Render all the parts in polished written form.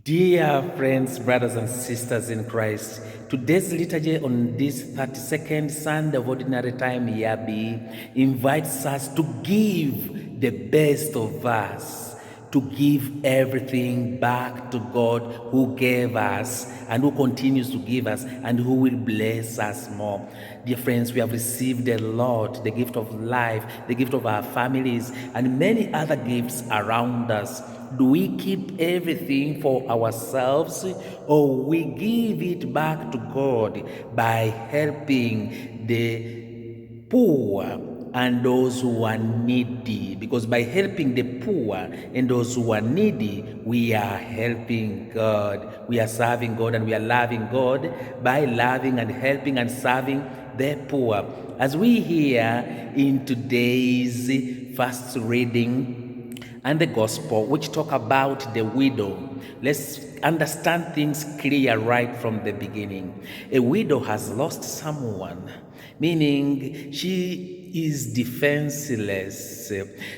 Dear friends, brothers and sisters in Christ, today's liturgy on this 32nd Sunday of Ordinary Time Year B invites us to give the best of us, to give everything back to God who gave us and who continues to give us and who will bless us more. Dear friends, we have received a lot, the gift of life, the gift of our families, and many other gifts around us. Do we keep everything for ourselves, or we give it back to God by helping the poor and those who are needy? Because by helping the poor and those who are needy, we are helping God. We are serving God and we are loving God by loving and helping and serving the poor. As we hear in today's first reading and the gospel, which talk about the widow, let's understand things clear right from the beginning. A widow has lost someone, meaning she is defenseless.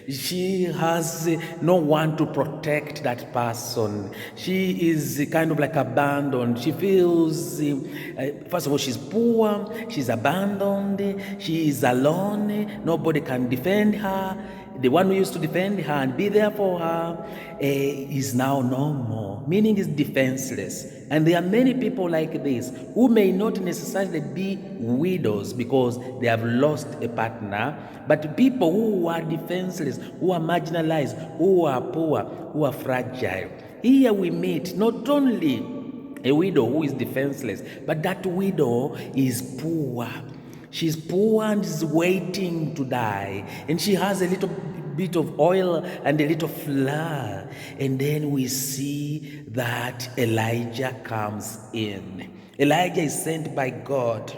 She has no one to protect that person. She is kind of like abandoned. She feels, first of all, she's poor, she's abandoned, she is alone, nobody can defend her. The one who used to defend her and be there for her is now no more, meaning is defenseless. And there are many people like this who may not necessarily be widows because they have lost a partner, but people who are defenseless, who are marginalized, who are poor, who are fragile. Here we meet not only a widow who is defenseless, but that widow is poor. She's poor and is waiting to die. And she has a little bit of oil and a little flour. And then we see that Elijah comes in. Elijah is sent by God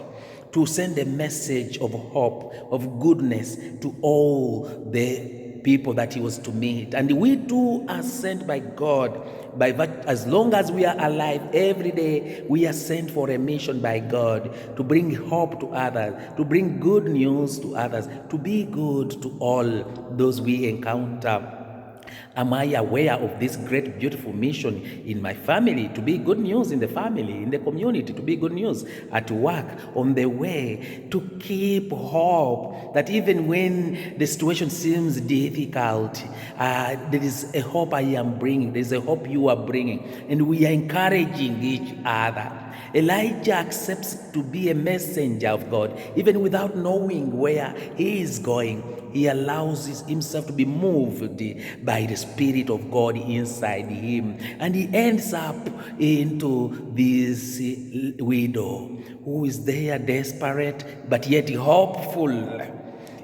to send a message of hope, of goodness to all the people that he was to meet. And we too are sent by God. As long as we are alive, every day we are sent for a mission by God to bring hope to others, to bring good news to others, to be good to all those we encounter. Am I aware of this great, beautiful mission in my family? To be good news in the family, in the community, to be good news at work, on the way, to keep hope that even when the situation seems difficult, there is a hope I am bringing, there is a hope you are bringing, and we are encouraging each other. Elijah accepts to be a messenger of God, even without knowing where he is going. He allows himself to be moved by the Spirit of God inside him. And he ends up into this widow who is there desperate, but yet hopeful.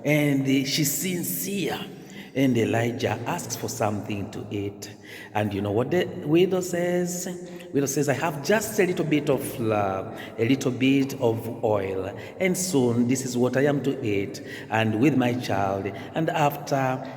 And she's sincere. And Elijah asks for something to eat. And you know what the widow says? The widow says, I have just a little bit of flour, a little bit of oil, and soon this is what I am to eat, and with my child, and after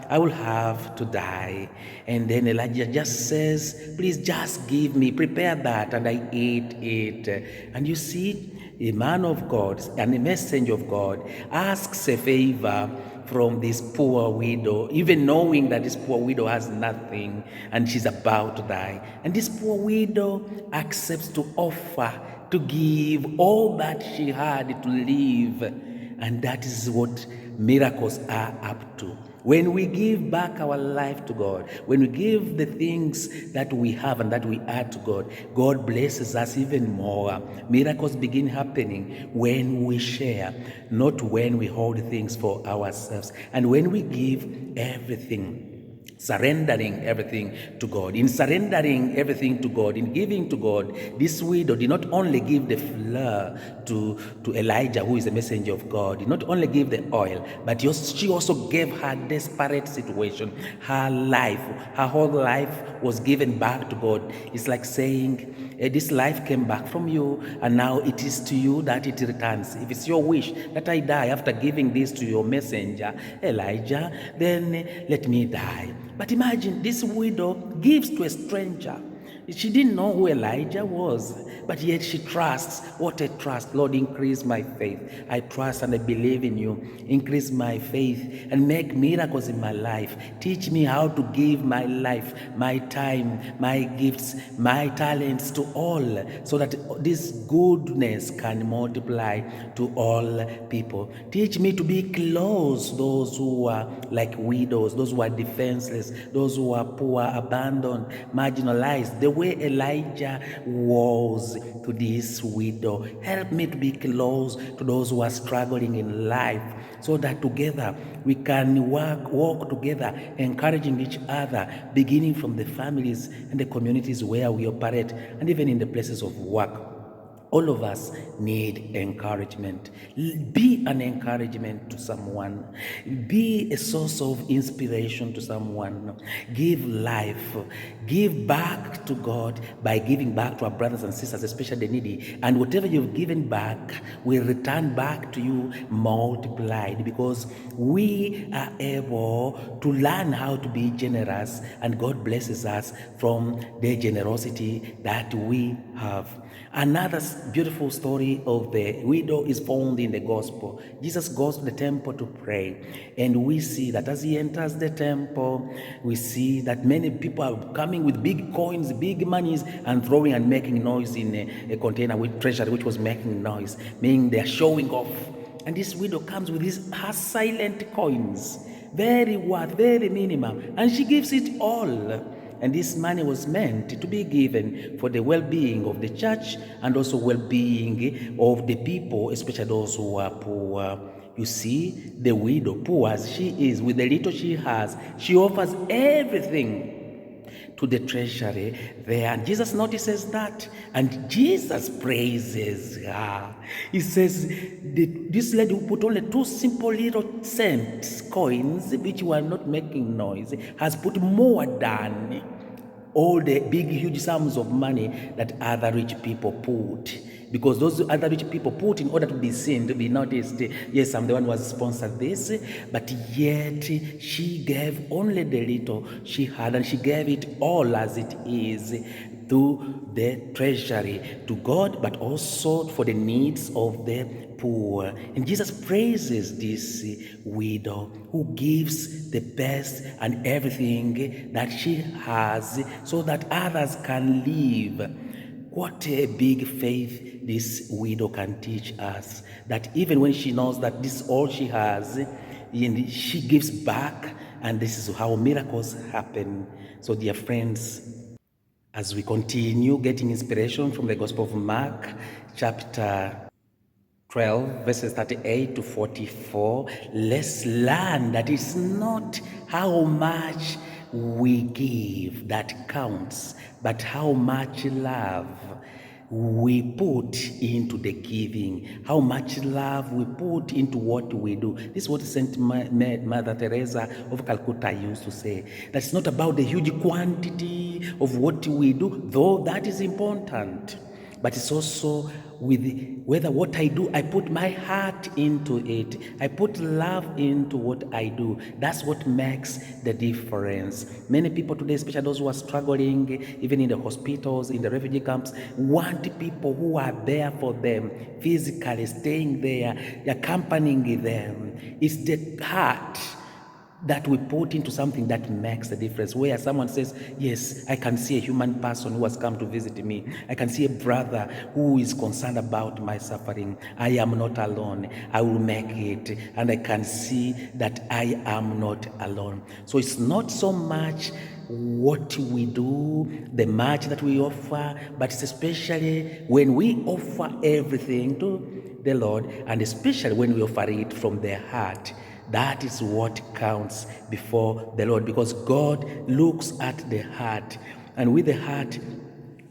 I will have to die. And then Elijah just says, please just give me, prepare that, and I eat it. And you see, a man of God and a messenger of God asks a favor from this poor widow, even knowing that this poor widow has nothing and she's about to die. And this poor widow accepts to offer, to give all that she had to live. And that is what miracles are up to. When we give back our life to God, when we give the things that we have and that we add to God, God blesses us even more. Miracles begin happening when we share, not when we hold things for ourselves. And when we give everything, surrendering everything to God. In surrendering everything to God, in giving to God, this widow did not only give the flour to Elijah, who is a messenger of God, did not only give the oil, but she also gave her desperate situation. Her life, her whole life was given back to God. It's like saying, this life came back from you, and now it is to you that it returns. If it's your wish that I die after giving this to your messenger, Elijah, then let me die. But imagine this widow gives to a stranger. She didn't know who Elijah was, but yet she trusts. What a trust. Lord, increase my faith. I trust and I believe in you. Increase my faith and make miracles in my life. Teach me how to give my life, my time, my gifts, my talents to all, so that this goodness can multiply to all people. Teach me to be close those who are like widows, those who are defenseless, those who are poor, abandoned, marginalized, the way Elijah was to this widow. Help me to be close to those who are struggling in life, so that together we can walk together, encouraging each other, beginning from the families and the communities where we operate, and even in the places of work. All of us need encouragement. Be an encouragement to someone. Be a source of inspiration to someone. Give life. Give back to God by giving back to our brothers and sisters, especially the needy. And whatever you've given back will return back to you multiplied, because we are able to learn how to be generous, and God blesses us from the generosity that we have. Another beautiful story of the widow is found in the gospel. Jesus goes to the temple to pray, and we see that as he enters the temple, we see that many people are coming with big coins, big monies, and throwing and making noise in a container with treasure which was making noise, meaning they are showing off. And this widow comes with her silent coins, very worth, very minimum, and she gives it all. And this money was meant to be given for the well-being of the church and also well-being of the people, especially those who are poor. You see, the widow, poor as she is, with the little she has, she offers everything to the treasury there. And Jesus notices that, and Jesus praises her. He says, this lady who put only 2 simple little cents coins, which were not making noise, has put more than all the big, huge sums of money that other rich people put. Because those other rich people put in order to be seen, to be noticed. Yes, I'm the one who has sponsored this, but yet she gave only the little she had, and she gave it all as it is to the treasury, to God, but also for the needs of the poor. And Jesus praises this widow who gives the best and everything that she has, so that others can live. What a big faith this widow can teach us, that even when she knows that this is all she has, she gives back, and this is how miracles happen. So dear friends, as we continue getting inspiration from the Gospel of Mark, chapter 12, verses 38 to 44, let's learn that it's not how much we give that counts, but how much love we put into the giving, how much love we put into what we do. This is what Saint Mother Teresa of Calcutta used to say. That's not about the huge quantity of what we do, though that is important, but it's also with whether what I do, I put my heart into it. I put love into what I do. That's what makes the difference. Many people today, especially those who are struggling, even in the hospitals, in the refugee camps, want people who are there for them, physically staying there, accompanying them. It's the heart that we put into something that makes a difference, where someone says, yes, I can see a human person who has come to visit me. I can see a brother who is concerned about my suffering. I am not alone. I will make it. And I can see that I am not alone. So it's not so much what we do, the much that we offer, but it's especially when we offer everything to the Lord, and especially when we offer it from the heart. That is what counts before the Lord, because God looks at the heart, and with the heart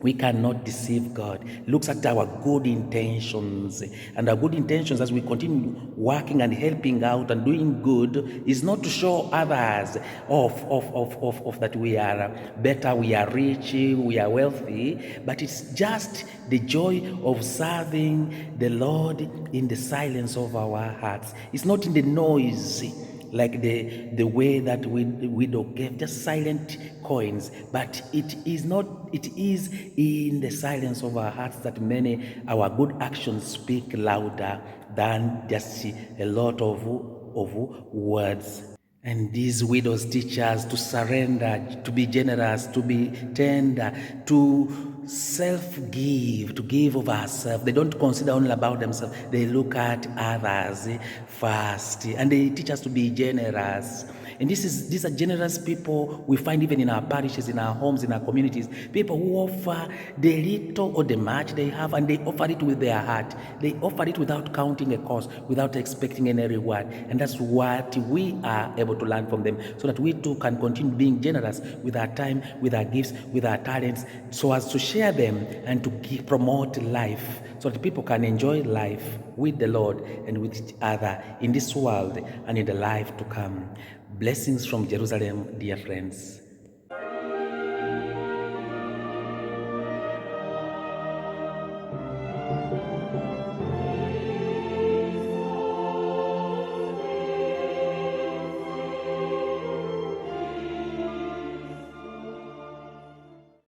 we cannot deceive God. Looks at our good intentions, and our good intentions as we continue working and helping out and doing good is not to show others off that we are better, we are rich, we are wealthy, but it's just the joy of serving the Lord in the silence of our hearts. It's not in the noise like the way that widow gave, just silent coins. But it is not, it is in the silence of our hearts that many our good actions speak louder than just a lot of words. And these widows teach us to surrender, to be generous, to be tender, to self-give, to give of ourselves. They don't consider only about themselves. They look at others first. And they teach us to be generous. And these are generous people we find even in our parishes, in our homes, in our communities. People who offer the little or the much they have, and they offer it with their heart. They offer it without counting a cost, without expecting any reward. And that's what we are able to learn from them, so that we too can continue being generous with our time, with our gifts, with our talents, so as to share them and to promote life, so that people can enjoy life with the Lord and with each other in this world and in the life to come. Blessings from Jerusalem, dear friends.